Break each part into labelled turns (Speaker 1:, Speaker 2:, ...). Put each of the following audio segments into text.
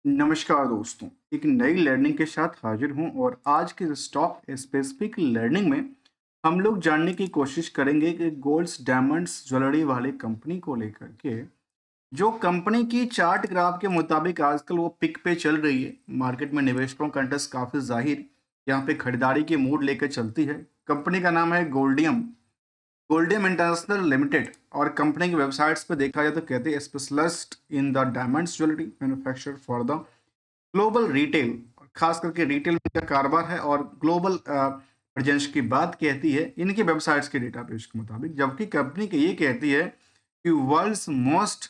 Speaker 1: नमस्कार दोस्तों, एक नई लर्निंग के साथ हाजिर हूं और आज के स्टॉक स्पेसिफिक लर्निंग में हम लोग जानने की कोशिश करेंगे कि गोल्ड्स डायमंड्स ज्वेलरी वाली कंपनी को लेकर के जो कंपनी की चार्ट ग्राफ के मुताबिक आजकल वो पिक पे चल रही है। मार्केट में निवेशकों का इंटरेस्ट काफी जाहिर यहाँ पे खरीदारी की मूड लेकर चलती है। कंपनी का नाम है गोल्डियम गोल्डियम इंटरनेशनल लिमिटेड और कंपनी की वेबसाइट्स पे देखा जाए तो कहते हैं specialist in the diamonds jewellery manufacture for the global retail. खास करके रिटेल में का कारोबार है और ग्लोबल प्रेजेंस की बात कहती है इनकी वेबसाइट्स के डेटाबेस के मुताबिक, जबकि कंपनी की ये कहती है कि world's most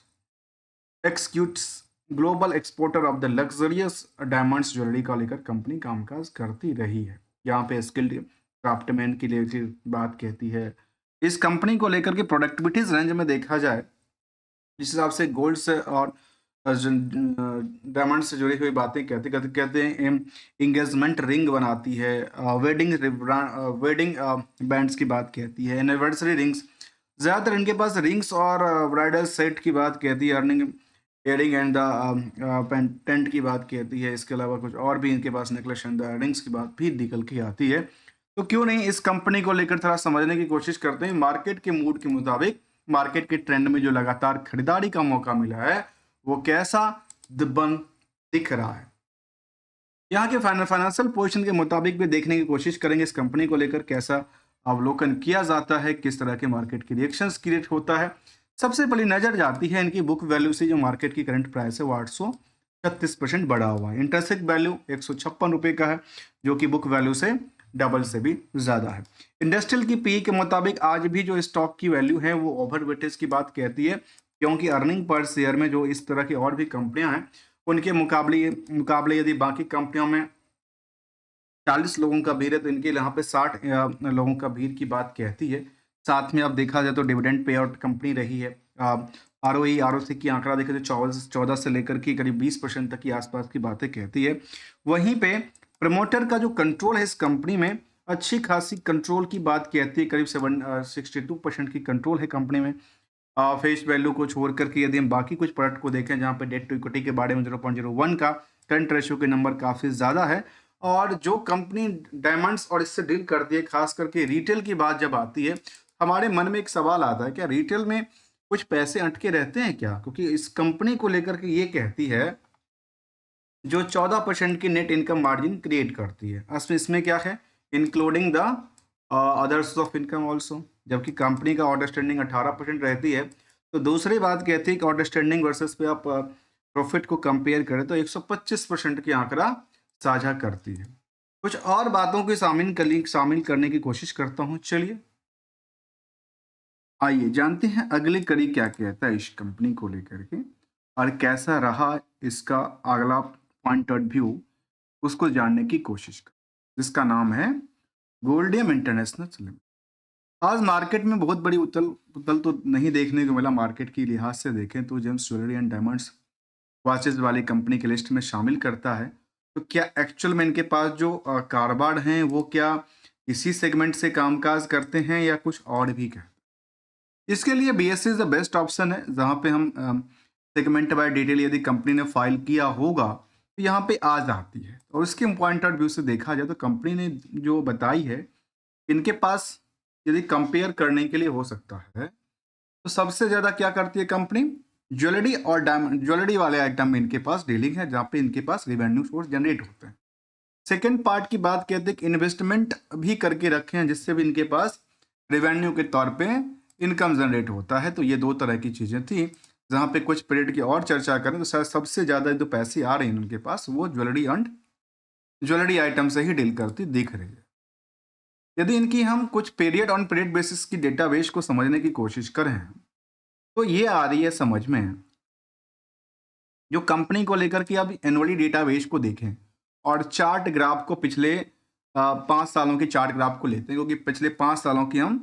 Speaker 1: exquisite global exporter of the luxurious diamonds jewellery का लेकर कंपनी कामकाज करती रही है। यहाँ पे स्किल्ड क्राफ्टमैन की लेकर बात कहती है। इस कंपनी को लेकर के प्रोडक्टिविटीज रेंज में देखा जाए जिस हिसाब से गोल्ड से और डायमंड से जुड़ी हुई बातें कहते हैं इंगेजमेंट रिंग बनाती है, वेडिंग बैंड्स की बात कहती है, एनिवर्सरी रिंग्स, ज़्यादातर इनके पास रिंग्स और ब्राइडल सेट की बात कहती है, earring earring and the tent की बात कहती है। इसके अलावा कुछ और भी इनके पास नेकलेस एंड द रिंग्स की बात भी निकल के आती है। तो क्यों नहीं इस कंपनी को लेकर थोड़ा समझने की कोशिश करते हैं। मार्केट के मूड के मुताबिक मार्केट के ट्रेंड में जो लगातार खरीदारी का मौका मिला है वो कैसा बन दिख रहा है। यहाँ के फाइनेंशियल पोजीशन के मुताबिक भी देखने की कोशिश करेंगे इस कंपनी को लेकर कैसा अवलोकन किया जाता है, किस तरह के मार्केट के रिएक्शंस क्रिएट होता है। सबसे पहली नजर जाती है इनकी बुक वैल्यू से। जो मार्केट की करंट प्राइस है वो 836% बढ़ा हुआ है। इंटरेस्ट वैल्यू 156 रुपये का है जो कि बुक वैल्यू से डबल से भी ज्यादा है। इंडस्ट्रियल की पी के मुताबिक आज भी जो स्टॉक की वैल्यू है वो ओवरवेटेज की बात कहती है, क्योंकि अर्निंग पर शेयर में जो इस तरह की और भी कंपनियां हैं उनके मुकाबले यदि बाकी कंपनियों में 40 लोगों का भीड़ है तो इनके यहाँ पे 60 लोगों का भीड़ की बात कहती है। साथ में अब देखा जाए तो डिविडेंड पे आउट कंपनी रही है। आरओई आरओसी की आंकड़ा देखें तो 14 से लेकर के करीब 20% तक की आसपास की बातें कहती है। वहीं पे प्रमोटर का जो कंट्रोल है इस कंपनी में अच्छी खासी कंट्रोल की बात कहती है। करीब 62% की कंट्रोल है कंपनी में। फेस वैल्यू को छोड़ करके यदि हम बाकी कुछ प्रोडक्ट को देखें जहाँ पे डेट टू इक्विटी के बारे में 0.01 का करंट रेशियो के नंबर काफ़ी ज़्यादा है। और जो कंपनी डायमंड्स और इससे डील करती है, खास करके रिटेल की बात जब आती है हमारे मन में एक सवाल आता है, क्या रिटेल में कुछ पैसे अटके रहते हैं क्या? क्योंकि इस कंपनी को लेकर के ये कहती है जो 14% की नेट इनकम मार्जिन क्रिएट करती है। असल इसमें क्या है, including the others of income also, जबकि कंपनी का ऑर्डर स्टैंडिंग 18% रहती है। तो दूसरी बात कहती है कि ऑर्डर स्टैंडिंग वर्सेस पे आप प्रॉफिट को कंपेयर करें तो 125% की आंकड़ा साझा करती है। कुछ और बातों को शामिल करने की कोशिश करता हूँ। चलिए आइए जानते हैं अगली कड़ी क्या कहता है इस कंपनी को लेकर के और कैसा रहा इसका अगला पॉइंट ऑफ व्यू, उसको जानने की कोशिश कर, जिसका नाम है गोल्डियम इंटरनेशनल लिमिटेड। आज मार्केट में बहुत बड़ी उथल पुथल तो नहीं देखने को मिला। मार्केट की लिहाज से देखें तो James jewellery and diamonds watches वाली कंपनी के लिस्ट में शामिल करता है। तो क्या एक्चुअल में इनके पास जो कारोबार हैं वो क्या इसी सेगमेंट से कामकाज करते हैं या कुछ और भी क्या? इसके लिए BSc is the best option है, जहाँ पे हम सेगमेंट बाय डिटेल यदि कंपनी ने फाइल किया होगा तो यहाँ पे आ जाती है। और इसके पॉइंट ऑफ व्यू से देखा जाए तो कंपनी ने जो बताई है इनके पास यदि कंपेयर करने के लिए हो सकता है तो सबसे ज्यादा क्या करती है कंपनी, ज्वेलरी और डायमंड ज्वेलरी वाले आइटम में इनके पास डीलिंग है, जहाँ पे इनके पास रेवेन्यू सोर्स जनरेट होते हैं। सेकेंड पार्ट की बात कहते हैं कि इन्वेस्टमेंट भी करके रखे हैं जिससे भी इनके पास रेवेन्यू के तौर पे इनकम जनरेट होता है। तो ये दो तरह की चीजें थी। जहाँ पे कुछ पीरियड की और चर्चा करें तो शायद सबसे ज्यादा जो पैसे आ रहे हैं उनके पास वो ज्वेलरी आइटम से ही डील करती दिख रही है। यदि इनकी हम कुछ पीरियड ऑन पीरियड बेसिस की डेटाबेस को समझने की कोशिश करें तो ये आ रही है समझ में। जो कंपनी को लेकर के अब एनुअली डेटाबेस को देखें और चार्ट ग्राफ को पिछले 5 सालों की चार्ट ग्राफ को लेते हैं, क्योंकि पिछले 5 सालों की हम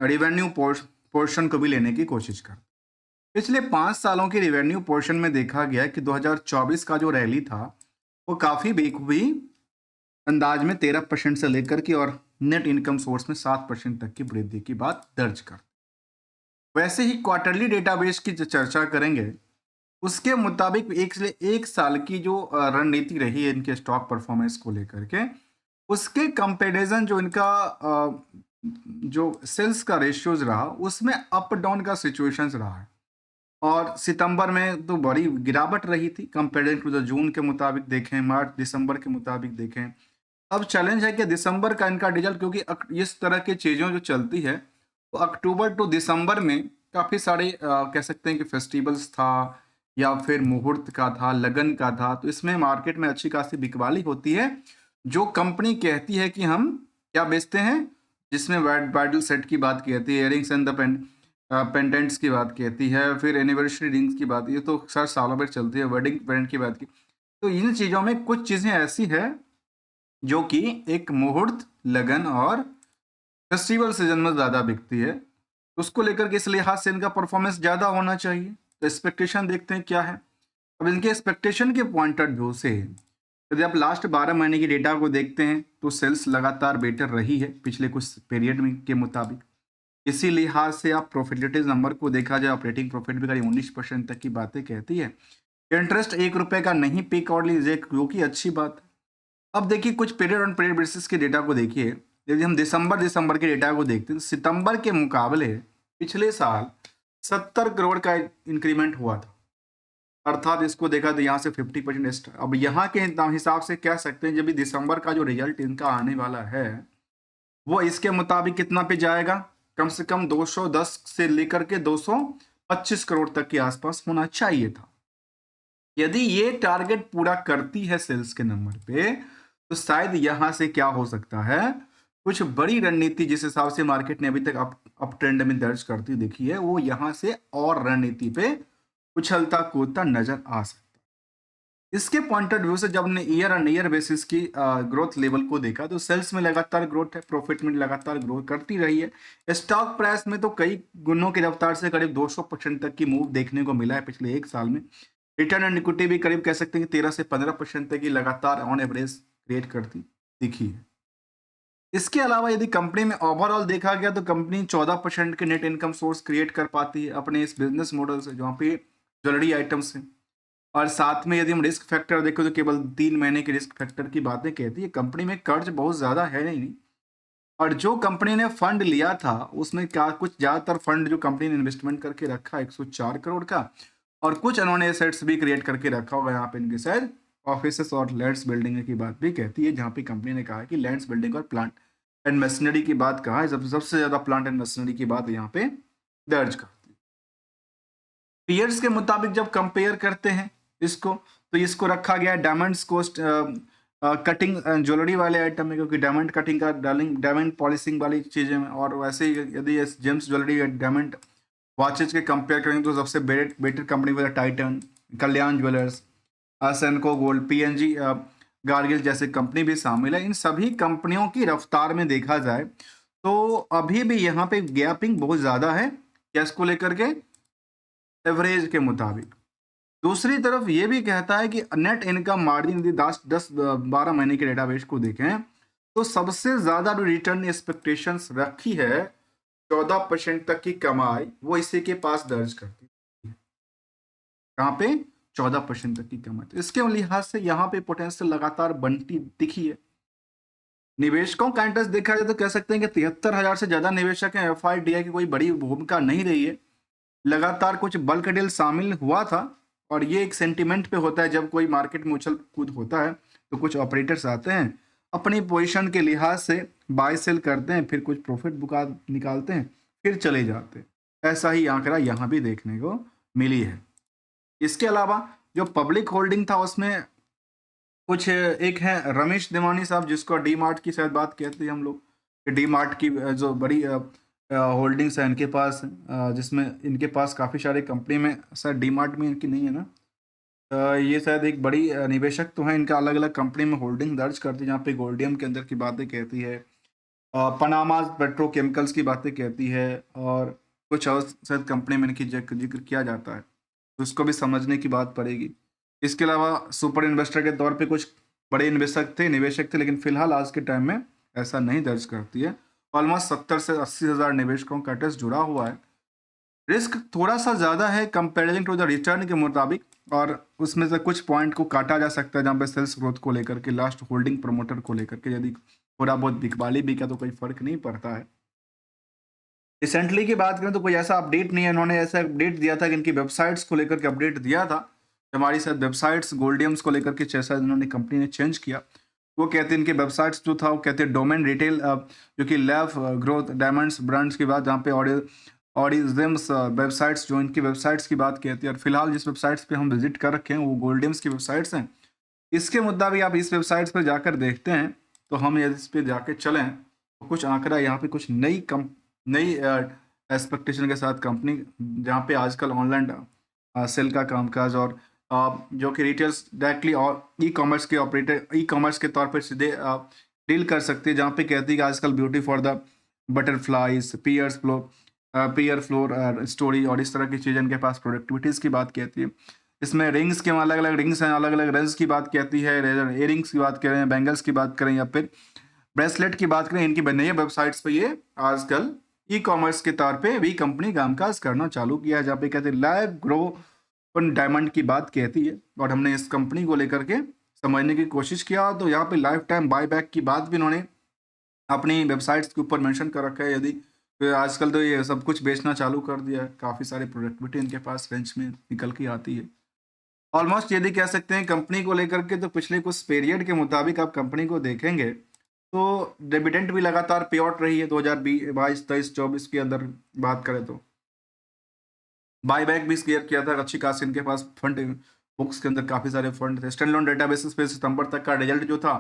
Speaker 1: रेवेन्यू पोर्शन को भी लेने की कोशिश करते हैं। पिछले 5 सालों की रेवेन्यू पोर्शन में देखा गया कि 2024 का जो रैली था वो काफ़ी बेखूबी अंदाज में 13% से लेकर के और नेट इनकम सोर्स में 7% तक की वृद्धि की बात दर्ज कर। वैसे ही क्वार्टरली डेटाबेस की जो चर्चा करेंगे उसके मुताबिक एक साल की जो रणनीति रही है इनके स्टॉक परफॉर्मेंस को लेकर के, उसके कंपैरिजन जो इनका जो सेल्स का रेशियोज रहा, उसमें अप डाउन का सिचुएशंस रहा है। और सितंबर में तो बड़ी गिरावट रही थी कंपेयर्ड टू द जून के मुताबिक देखें, मार्च दिसंबर के मुताबिक देखें। अब चैलेंज है कि दिसंबर का इनका रिजल्ट, क्योंकि इस तरह की चीज़ों जो चलती है, तो अक्टूबर टू दिसंबर में काफ़ी सारे कह सकते हैं कि फेस्टिवल्स था या फिर मुहूर्त का था, लगन का था, तो इसमें मार्केट में अच्छी खासी बिकवाली होती है। जो कंपनी कहती है कि हम क्या बेचते हैं, जिसमें ब्राइडल सेट की बात की जाती है, इयरिंग्स एंड द पेंडेंट्स की बात कहती है, फिर एनिवर्सरी रिंग्स की बात, ये तो सर सालों भर चलती है, वेडिंग बैंड की बात की। तो इन चीज़ों में कुछ चीज़ें ऐसी है जो कि एक मुहूर्त, लगन और फेस्टिवल सीजन में ज़्यादा बिकती है। उसको लेकर के इस लिहाज से इनका परफॉर्मेंस ज़्यादा होना चाहिए। तो एक्सपेक्टेशन देखते हैं क्या है। अब इनके एक्सपेक्टेशन के पॉइंट ऑफ व्यू से यदि आप लास्ट 12 महीने की डेटा को देखते हैं, तो सेल्स लगातार बेटर रही है पिछले कुछ पीरियड में के मुताबिक। इसी लिहाज से आप प्रॉफिटेबिलिटी नंबर को देखा जाए, ऑपरेटिंग प्रॉफिट भी करीब 19% तक की बातें कहती है। इंटरेस्ट 1 रुपए का नहीं पे कर लीजिए, जो कि अच्छी बात है। अब देखिए कुछ पीरियड ऑन पीरियड बेसिस के डेटा को देखिए। यदि हम दिसंबर के डेटा को देखते हैं, तो सितंबर के मुकाबले पिछले साल 70 करोड़ का इंक्रीमेंट हुआ था। अर्थात इसको देखा तो यहाँ से 50%। अब यहाँ के हिसाब से कह सकते हैं, जब भी दिसंबर का जो रिजल्ट इनका आने वाला है, वो इसके मुताबिक कितना पे जाएगा, कम से कम 210 से लेकर के 225 करोड़ तक के आसपास होना चाहिए था। यदि ये टारगेट पूरा करती है सेल्स के नंबर पे, तो शायद यहां से क्या हो सकता है, कुछ बड़ी रणनीति जिस हिसाब से मार्केट ने अभी तक अप ट्रेंड में दर्ज करती दिखी है, वो यहां से और रणनीति पे उछलता कूदता नजर आ सकता है। इसके पॉइंट ऑफ व्यू से जब हमने ईयर ऑन ईयर बेसिस की ग्रोथ लेवल को देखा, तो सेल्स में लगातार ग्रोथ है, प्रॉफिट में लगातार ग्रोथ करती रही है। स्टॉक प्राइस में तो कई गुणों की रफ्तार से करीब 200% तक की मूव देखने को मिला है पिछले एक साल में। रिटर्न एंड इक्विटी भी करीब कह सकते हैं कि 13 से 15% तक की लगातार ऑन एवरेज क्रिएट करती दिखी है। इसके अलावा यदि कंपनी में ओवरऑल देखा गया, तो कंपनी 14% के नेट इनकम सोर्स क्रिएट कर पाती है अपने इस बिजनेस मॉडल से, जहाँ पे ज्वेलरी आइटम्स हैं। और साथ में यदि हम रिस्क फैक्टर देखें, तो केवल 3 महीने के रिस्क फैक्टर की बातें कहती है। कंपनी में कर्ज बहुत ज़्यादा है नहीं। और जो कंपनी ने फंड लिया था, उसमें क्या कुछ ज़्यादातर फंड जो कंपनी ने इन्वेस्टमेंट करके रखा 104 करोड़ का, और कुछ उन्होंने एसेट्स भी क्रिएट करके रखा होगा। यहाँ पे इनके शायद ऑफिसेस और लैंड्स बिल्डिंग की बात भी कहती है, जहाँ पे कंपनी ने कहा है कि लैंड्स बिल्डिंग और प्लांट एंड मशीनरी की बात कहा है, सबसे ज़्यादा प्लांट एंड मशीनरी की बात यहाँ पे दर्ज करती है। पीयर्स के मुताबिक जब कंपेयर करते हैं इसको, तो इसको रखा गया है डायमंड्स कोस्ट कटिंग ज्वेलरी वाले आइटम में, क्योंकि डायमंड कटिंग का डायमंड पॉलिशिंग वाली चीज़ें में। और वैसे ही यदि जेम्स ज्वेलरी डायमंड वॉचेज के कंपेयर करेंगे, तो सबसे बेटर कंपनी वगैरह टाइटन, कल्याण ज्वेलर्स, सेनको गोल्ड, पीएनजी गार्गिल जैसे कंपनी भी शामिल है। इन सभी कंपनियों की रफ्तार में देखा जाए, तो अभी भी यहाँ पे गैपिंग बहुत ज़्यादा है कैश को लेकर के एवरेज के मुताबिक। दूसरी तरफ ये भी कहता है कि नेट इनकम मार्जिन यदि 10-12 महीने के डेटाबेस को देखें, तो सबसे ज़्यादा जो रिटर्न एक्सपेक्टेशंस रखी है 14% तक की कमाई, वो इसी के पास दर्ज करती है। कहाँ पे 14% तक की कमाई। तो इसके लिहाज से यहाँ पे पोटेंशियल लगातार बनती दिखी है। निवेशकों का इंटरेस्ट देखा जाए, तो कह सकते हैं कि 73,000 से ज्यादा निवेशक हैं। एफआईडीआई की कोई बड़ी भूमिका नहीं रही है। लगातार कुछ बल्क डील शामिल हुआ था, और ये एक सेंटिमेंट पे होता है। जब कोई मार्केट में उछल कूद होता है, तो कुछ ऑपरेटर्स आते हैं, अपनी पोजीशन के लिहाज से बाय सेल करते हैं, फिर कुछ प्रॉफिट बुका निकालते हैं, फिर चले जाते हैं। ऐसा ही आंकड़ा यहाँ भी देखने को मिली है। इसके अलावा जो पब्लिक होल्डिंग था, उसमें कुछ एक है रमेश दिवानी साहब, जिसको डी मार्ट की शायद बात कहते हैं हम लोग। डी मार्ट की जो बड़ी होल्डिंग्स है इनके पास, जिसमें इनके पास काफ़ी सारे कंपनी में, शायद डी मार्ट में इनकी नहीं है ना। ये शायद एक बड़ी निवेशक तो है, इनका अलग अलग कंपनी में होल्डिंग दर्ज करती है, जहाँ पे गोल्डियम के अंदर की बातें कहती है, पनामा पेट्रोकेमिकल्स की बातें कहती है, और कुछ और शायद कंपनी में इनकी जिक्र किया जाता है। तो उसको भी समझने की बात पड़ेगी। इसके अलावा सुपर इन्वेस्टर के तौर पे कुछ बड़े निवेशक थे, लेकिन फिलहाल आज के टाइम में ऐसा नहीं दर्ज करती है। ऑलमोस्ट 70 से 80 हज़ार निवेशकों का टेस्ट जुड़ा हुआ है। रिस्क थोड़ा सा ज़्यादा है कंपेरिजन टू द रिटर्न के मुताबिक, और उसमें से कुछ पॉइंट को काटा जा सकता है जहाँ पे सेल्स ग्रोथ को लेकर के, लास्ट होल्डिंग प्रमोटर को लेकर के यदि थोड़ा बहुत बिकवाली बिका तो कोई फर्क नहीं पड़ता है। रिसेंटली की बात करें तो कोई ऐसा अपडेट नहीं है, उन्होंने ऐसा अपडेट दिया था कि इनकी वेबसाइट्स को लेकर के अपडेट दिया था। हमारी शायद वेबसाइट्स गोल्डियम्स को लेकर के जैसा इन्होंने कंपनी ने चेंज किया, वो कहते हैं इनके वेबसाइट्स जो था वो कहते हैं डोमेन रिटेल, जो कि लैब ग्रोथ डायमंड्स ब्रांड्स की बात, जहाँ पे ऑडिजम्स वेबसाइट्स, जो इनकी वेबसाइट्स की बात कहती है, और फिलहाल जिस वेबसाइट्स पे हम विजिट कर रखे हैं वो गोल्डियम्स की वेबसाइट्स हैं। इसके मुद्दा भी आप इस वेबसाइट्स पर जाकर देखते हैं तो हम यदि इस पे जाके चलें तो कुछ आंकड़ा यहाँ पे कुछ नई एक्सपेक्टेशन के साथ कंपनी, जहाँ पे आजकल ऑनलाइन सेल का कामकाज और जो कि रिटेल्स डायरेक्टली और ई कॉमर्स के ऑपरेटर ई कॉमर्स के तौर पर सीधे डील कर सकते हैं, जहाँ पे कहती है कि आजकल beauty for the butterflies, peer floor story और इस तरह की चीज़ें इनके पास प्रोडक्टिविटीज़ की बात कहती है। इसमें रिंग्स के अलग अलग रिंग्स हैं, अलग अलग रेंज की बात कहती है, इयर रिंग्स की बात करें, बैंगल्स की बात करें या फिर ब्रेसलेट की बात करें, इनकी नई वेबसाइट्स पे ये आजकल ई कॉमर्स के तौर पे भी कंपनी कामकाज करना चालू किया है, जहाँ पे कहते हैं लाइव ग्रो ऑन डायमंड की बात कहती है। और हमने इस कंपनी को लेकर के समझने की कोशिश किया तो यहाँ पे लाइफ टाइम बायबैक की बात भी इन्होंने अपनी वेबसाइट्स के ऊपर मेंशन कर रखा है। यदि तो आजकल तो ये सब कुछ बेचना चालू कर दिया है, काफ़ी सारी प्रोडक्टिविटी इनके पास रेंज में निकल के आती है। ऑलमोस्ट यदि कह सकते हैं कंपनी को लेकर के, तो पिछले कुछ पीरियड के मुताबिक आप कंपनी को देखेंगे तो डिविडेंड भी लगातार पे आउट रही है। 2022 23 24 के अंदर बात करें तो बायबैक भी क्लियर किया था, अच्छी खासी इनके पास फंड, बुक्स के अंदर काफ़ी सारे फंड थे। स्टैंड लोन डेटाबेसिस पे सितंबर तक का रिजल्ट जो था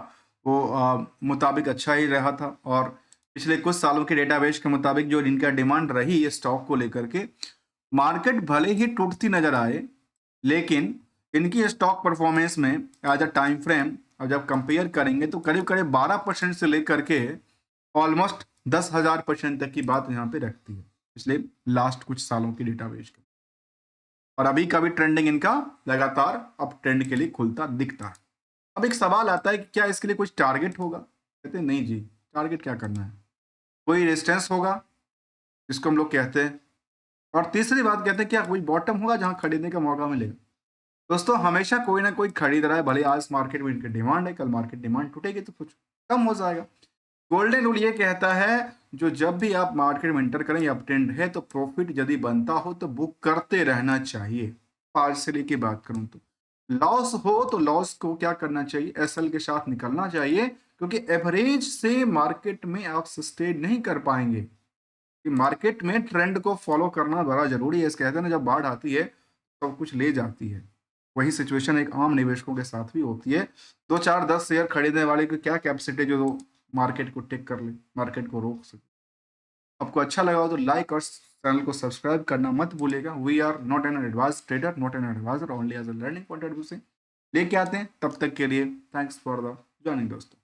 Speaker 1: वो मुताबिक अच्छा ही रहा था, और पिछले कुछ सालों के डेटाबेस के मुताबिक जो इनका डिमांड रही है स्टॉक को लेकर के, मार्केट भले ही टूटती नजर आए लेकिन इनकी स्टॉक परफॉर्मेंस में एज अ टाइम फ्रेम और जब कंपेयर करेंगे तो करीब करीब 12% से लेकर के ऑलमोस्ट 10,000% तक की बात यहाँ पे रखती है पिछले लास्ट कुछ सालों की डेटाबेस के। और अभी का भी ट्रेंडिंग इनका लगातार अप ट्रेंड के लिए खुलता दिखता है। अब एक सवाल आता है कि क्या इसके लिए कुछ टारगेट होगा? कहते हैं नहीं जी, टारगेट क्या करना है, कोई रेजिस्टेंस होगा जिसको हम लोग कहते हैं, और तीसरी बात कहते हैं क्या कोई बॉटम होगा जहां खरीदने का मौका मिलेगा। दोस्तों हमेशा कोई ना कोई खरीद रहा है, भले आज मार्केट में इनकी डिमांड है, कल मार्केट डिमांड टूटेगी तो कुछ कम हो जाएगा। गोल्डन रूल ये कहता है जो जब भी आप मार्केट में एंटर करें या ट्रेंड है तो प्रॉफिट यदि बनता हो तो बुक करते रहना चाहिए। पार्सली की बात करूं तो लॉस हो तो लॉस को क्या करना चाहिए, एसएल के साथ निकलना चाहिए, क्योंकि एवरेज से मार्केट में आप सस्टेन नहीं कर पाएंगे। कि मार्केट में ट्रेंड को फॉलो करना बड़ा जरूरी है। इस कहते हैं ना जब बाढ़ आती है सब कुछ ले जाती है, वही सिचुएशन एक आम निवेशकों के साथ भी होती है। 2 4 10 शेयर खरीदने वाले की क्या कैपेसिटी जो मार्केट को टेक कर ले, मार्केट को रोक सके। आपको अच्छा लगा हो तो लाइक और चैनल को सब्सक्राइब करना मत भूलेगा। We are not an advice trader, not an advisor, only as a learning point of view से लेके आते हैं। तब तक के लिए थैंक्स फॉर द जॉइनिंग दोस्तों।